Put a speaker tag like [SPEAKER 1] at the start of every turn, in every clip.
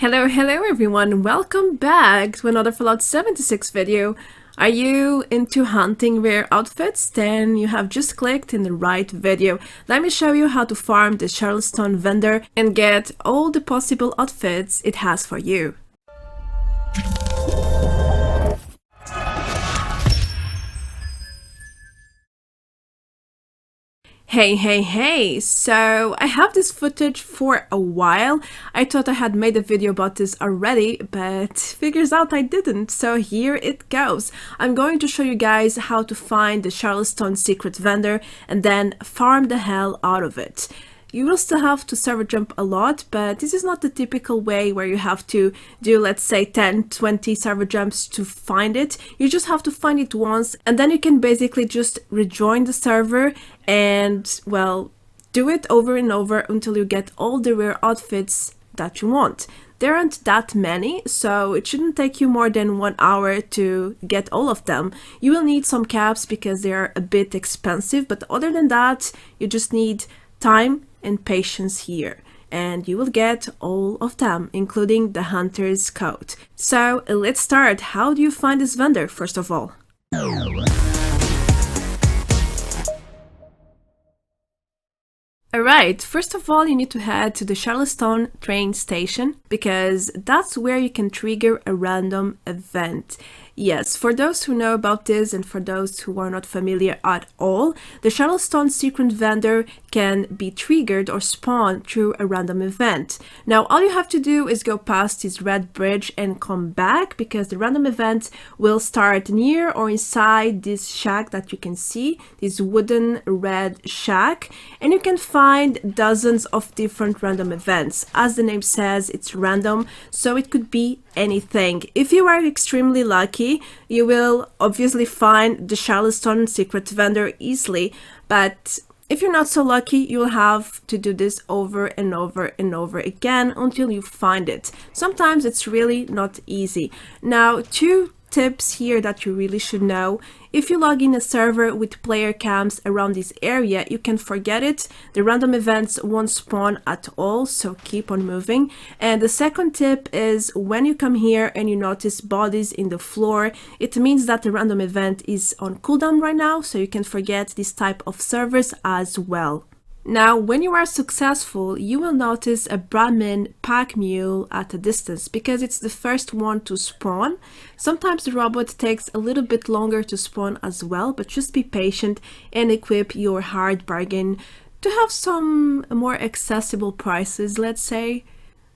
[SPEAKER 1] Hello everyone, welcome back to another Fallout 76 video. Are you into hunting rare outfits? Then you have just clicked in the right video. Let me show you how to farm the Charleston Vendor and get all the possible outfits it has for you. Hey, so I have this footage for a while. I thought I had made a video about this already, but figures out I didn't, so here it goes. I'm going to show you guys how to find the Charleston Secret Vendor and then farm the hell out of it. You will still have to server jump a lot, but this is not the typical way where you have to do, let's say, 10-20 server jumps to find it. You just have to find it once, and then you can basically just rejoin the server and, well, do it over and over until you get all the rare outfits that you want. There aren't that many, so it shouldn't take you more than 1 hour to get all of them. You will need some caps because they are a bit expensive, but other than that, you just need time and patience here, and you will get all of them, including the hunter's coat. So let's start. How do you find this vendor, first of all? Alright, first of all you need to head to the Charleston Train Station because that's where you can trigger a random event. Yes, for those who know about this and for those who are not familiar at all, the Charleston Secret Vendor can be triggered or spawned through a random event. Now all you have to do is go past this red bridge and come back because the random event will start near or inside this shack that you can see, this wooden red shack, and you can find dozens of different random events. As the name says, it's random, so it could be anything. If you are extremely lucky, you will obviously find the Charleston Secret Vendor easily, but if you're not so lucky, you'll have to do this over and over and over again until you find it. Sometimes it's really not easy. Now, two tips here that you really should know. If you log in a server with player cams around this area, you can forget it. The random events won't spawn at all, so keep on moving. And the second tip is when you come here and you notice bodies in the floor, it means that the random event is on cooldown right now, so you can forget this type of servers as well. Now, when you are successful, you will notice a Brahmin pack mule at a distance because it's the first one to spawn. Sometimes the robot takes a little bit longer to spawn as well, but just be patient and equip your hard bargain to have some more accessible prices, let's say.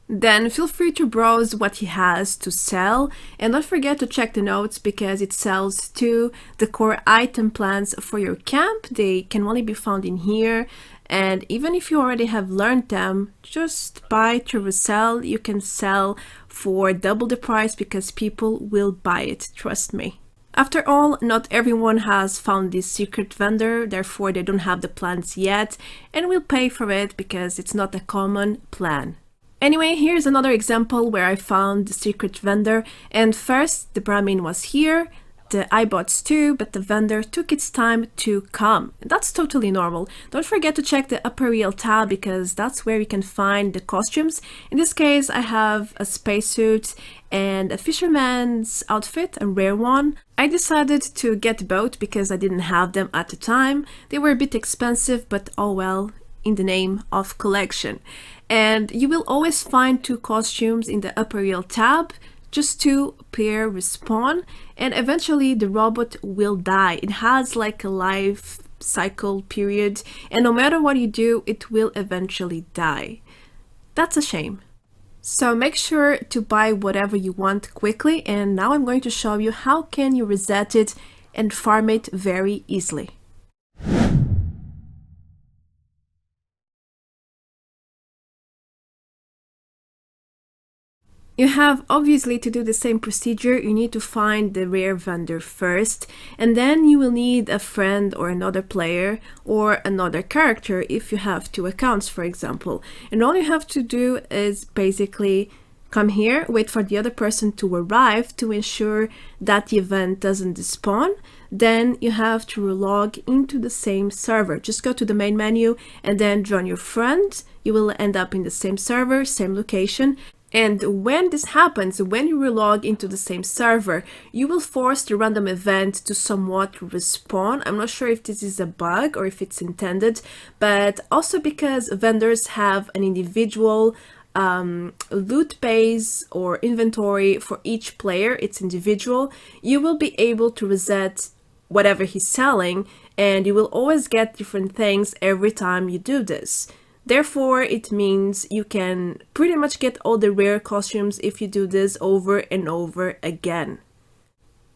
[SPEAKER 1] Then feel free to browse what he has to sell, and don't forget to check the notes because it sells to the core item plans for your camp. They can only be found in here, and even if you already have learned them, just buy to resell. You can sell for double the price because people will buy it, trust me. After all, not everyone has found this secret vendor, therefore they don't have the plans yet and will pay for it because it's not a common plan. Anyway, here's another example where I found the secret vendor, and first the Brahmin was here, the iBots too, but the vendor took its time to come. That's totally normal. Don't forget to check the upper reel tab because that's where you can find the costumes. In this case, I have a spacesuit and a fisherman's outfit, a rare one. I decided to get both because I didn't have them at the time. They were a bit expensive, but oh well, in the name of collection. And you will always find two costumes in the upper reel tab. Just two pair respawn, and eventually the robot will die. It has like a life cycle period, and no matter what you do, it will eventually die. That's a shame. So make sure to buy whatever you want quickly, and now I'm going to show you how can you reset it and farm it very easily. You have obviously to do the same procedure. You need to find the rare vendor first, and then you will need a friend or another player or another character if you have two accounts, for example. And all you have to do is basically come here, wait for the other person to arrive to ensure that the event doesn't despawn. Then you have to log into the same server. Just go to the main menu and then join your friend. You will end up in the same server, same location. And when this happens, when you relog into the same server, you will force the random event to somewhat respawn. I'm not sure if this is a bug or if it's intended, but also because vendors have an individual loot base or inventory for each player, it's individual, you will be able to reset whatever he's selling, and you will always get different things every time you do this. Therefore, it means you can pretty much get all the rare costumes if you do this over and over again.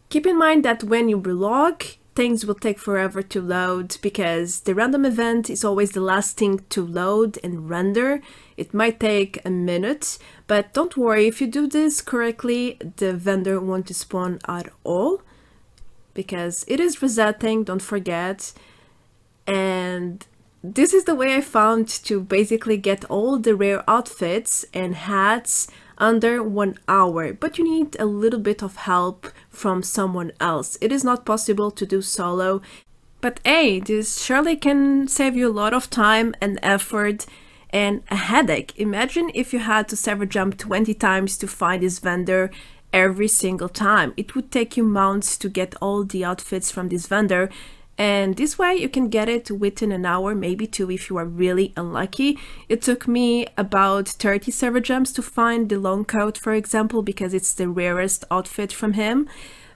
[SPEAKER 1] Keep in mind that when you relog, things will take forever to load because the random event is always the last thing to load and render. It might take a minute, but don't worry, if you do this correctly, the vendor won't despawn at all because it is resetting, don't forget. And this is the way I found to basically get all the rare outfits and hats under 1 hour, but you need a little bit of help from someone else. It is not possible to do solo, but hey, this surely can save you a lot of time and effort and a headache. Imagine if you had to server jump 20 times to find this vendor every single time. It would take you months to get all the outfits from this vendor. And this way you can get it within an hour, maybe 2 if you are really unlucky. It took me about 30 server jumps to find the long coat, for example, because it's the rarest outfit from him.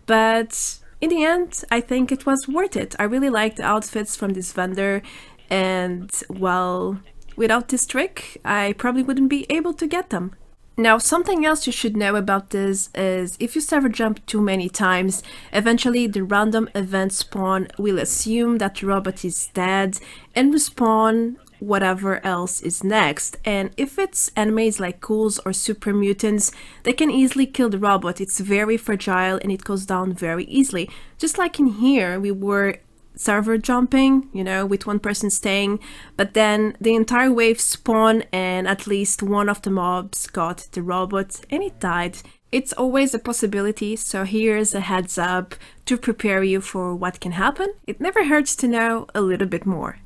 [SPEAKER 1] But in the end, I think it was worth it. I really like the outfits from this vendor, and well, without this trick, I probably wouldn't be able to get them. Now, something else you should know about this is if you server jump too many times, eventually the random event spawn will assume that the robot is dead and respawn whatever else is next. And if it's enemies like ghouls or super mutants, they can easily kill the robot. It's very fragile and it goes down very easily. Just like in here, we were server jumping, you know, with one person staying, but then the entire wave spawned and at least one of the mobs got the robot and it died. It's always a possibility, so here's a heads up to prepare you for what can happen. It never hurts to know a little bit more.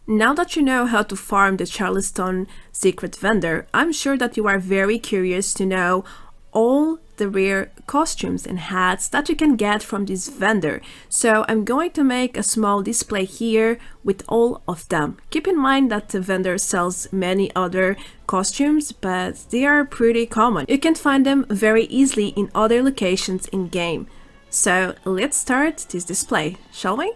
[SPEAKER 1] Now that you know how to farm the Charleston Secret Vendor, I'm sure that you are very curious to know all the rare costumes and hats that you can get from this vendor. So I'm going to make a small display here with all of them. Keep in mind that the vendor sells many other costumes, but they are pretty common. You can find them very easily in other locations in game. So let's start this display, shall we?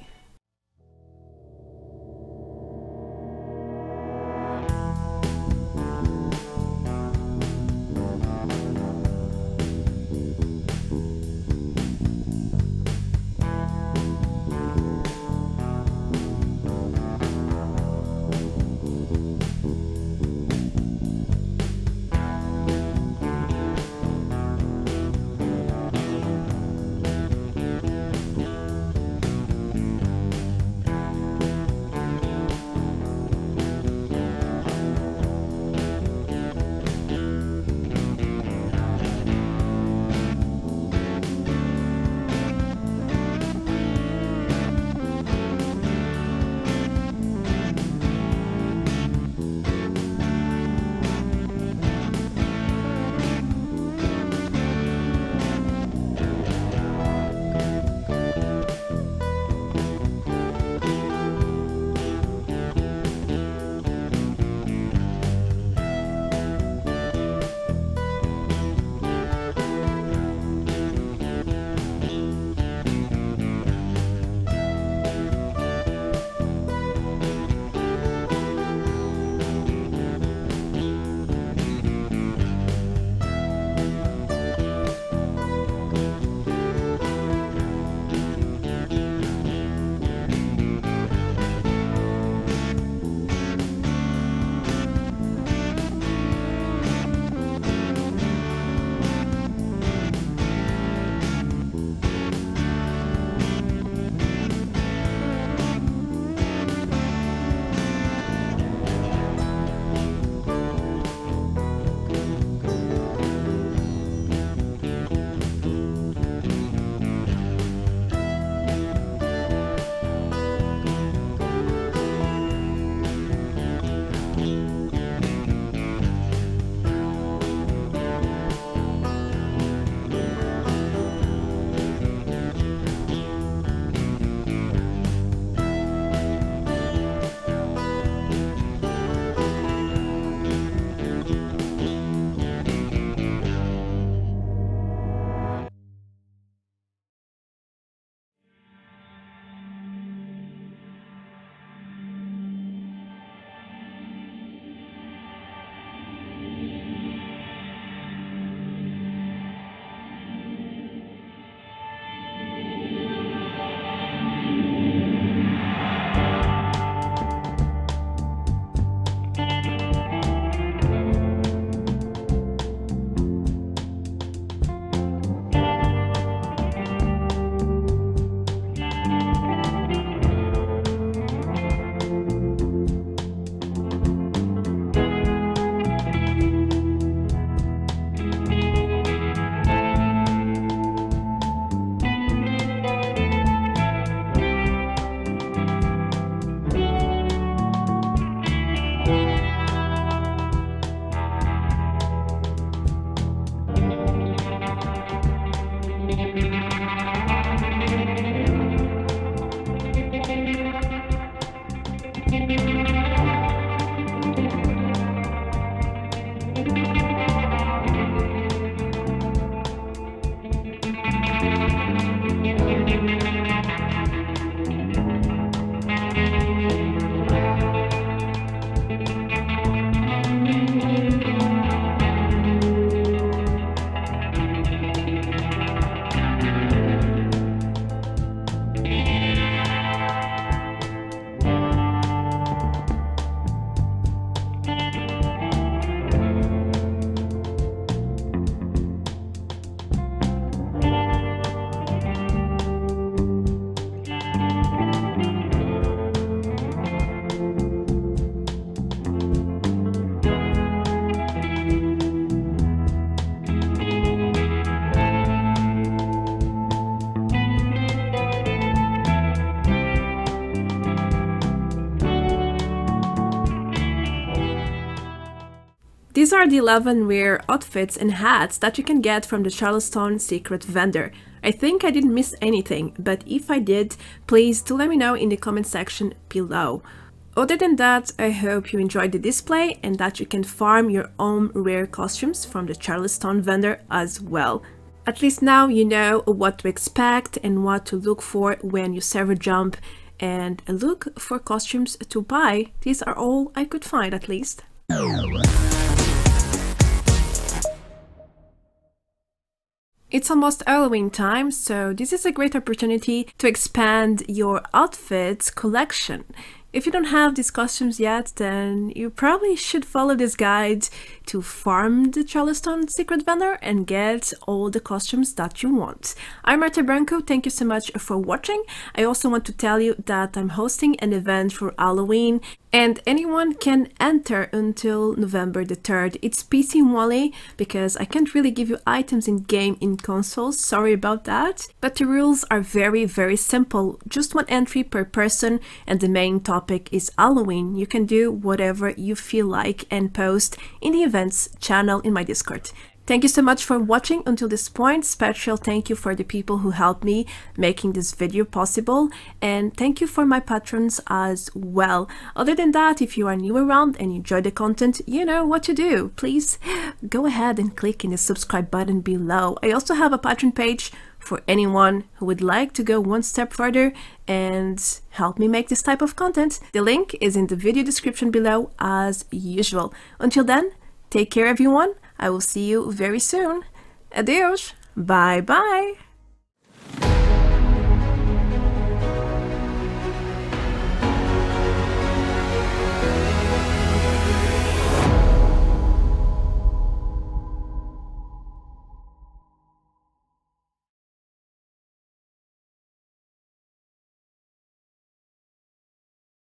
[SPEAKER 1] These are the 11 rare outfits and hats that you can get from the Charleston Secret Vendor. I think I didn't miss anything, but if I did, please do let me know in the comment section below. Other than that, I hope you enjoyed the display and that you can farm your own rare costumes from the Charleston Vendor as well. At least now you know what to expect and what to look for when you server jump and look for costumes to buy. These are all I could find, at least. It's almost Halloween time, so this is a great opportunity to expand your outfits collection. If you don't have these costumes yet, then you probably should follow this guide to farm the Charleston Secret Vendor and get all the costumes that you want. I'm Marta Branco, thank you so much for watching. I also want to tell you that I'm hosting an event for Halloween and anyone can enter until November the 3rd. It's PC only because I can't really give you items in game in consoles, sorry about that. But the rules are very, very simple. Just one entry per person and the main topic is Halloween. You can do whatever you feel like and post in the events channel in my Discord. Thank you so much for watching until this point. Special thank you for the people who helped me making this video possible, and thank you for my patrons as well. Other than that, if you are new around and enjoy the content, you know what to do. Please go ahead and click in the subscribe button below. I also have a Patreon page for anyone who would like to go one step further and help me make this type of content. The link is in the video description below as usual. Until then, take care everyone. I will see you very soon. Adeus. Bye bye.